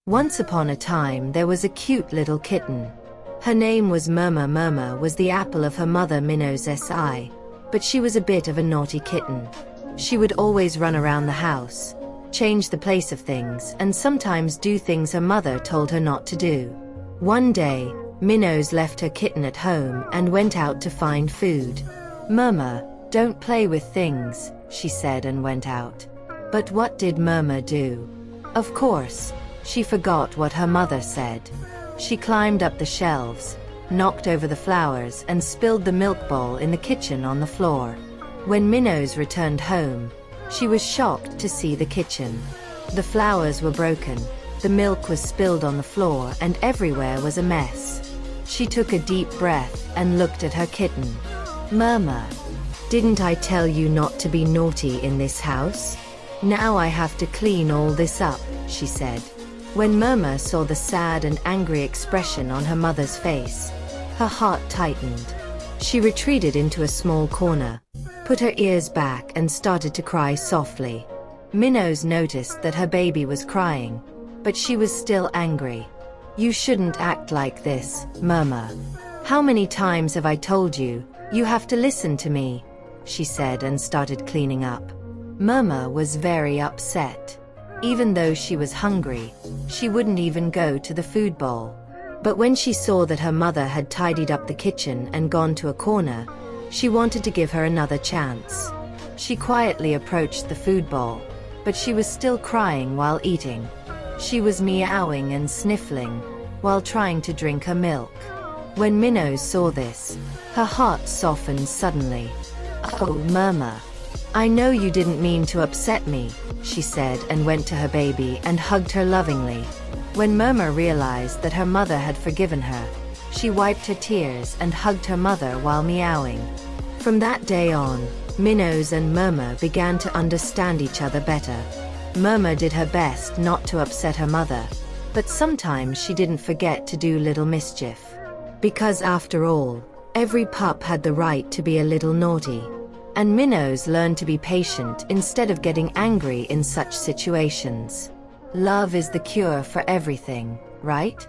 Once upon a time there was a cute little kitten. Her name was Mırmır. Mırmır was the apple of her mother Minnoş's eye, but she was a bit of a naughty kitten. She would always run around the house, change the place of things, and sometimes do things her mother told her not to do. One day, Minnoş left her kitten at home and went out to find food. "Mırmır, don't play with things," she said and went out. But what did Mırmır do? Of course, she forgot what her mother said. She climbed up the shelves, knocked over the flowers, and spilled the milk bowl in the kitchen on the floor. When Minnoş returned home, she was shocked to see the kitchen. The flowers were broken, the milk was spilled on the floor, and everywhere was a mess. She took a deep breath and looked at her kitten. "Mırmır, didn't I tell you not to be naughty in this house? Now I have to clean all this up," she said. When Mırmır saw the sad and angry expression on her mother's face, her heart tightened. She retreated into a small corner, put her ears back, and started to cry softly. Minnoş noticed that her baby was crying, but she was still angry. "You shouldn't act like this, Mırmır. How many times have I told you, you have to listen to me?" she said and started cleaning up. Mırmır was very upset. Even though she was hungry, she wouldn't even go to the food bowl. But when she saw that her mother had tidied up the kitchen and gone to a corner, she wanted to give her another chance. She quietly approached the food bowl, but she was still crying while eating. She was meowing and sniffling, while trying to drink her milk. When Minnoş saw this, her heart softened suddenly. "Oh, Mırmır, I know you didn't mean to upset me," she said and went to her baby and hugged her lovingly. When Mırmır realized that her mother had forgiven her, she wiped her tears and hugged her mother while meowing. From that day on, Minnoş and Mırmır began to understand each other better. Mırmır did her best not to upset her mother, but sometimes she didn't forget to do little mischief. Because after all, every pup had the right to be a little naughty. And Minnoş learned to be patient instead of getting angry in such situations. Love is the cure for everything, right?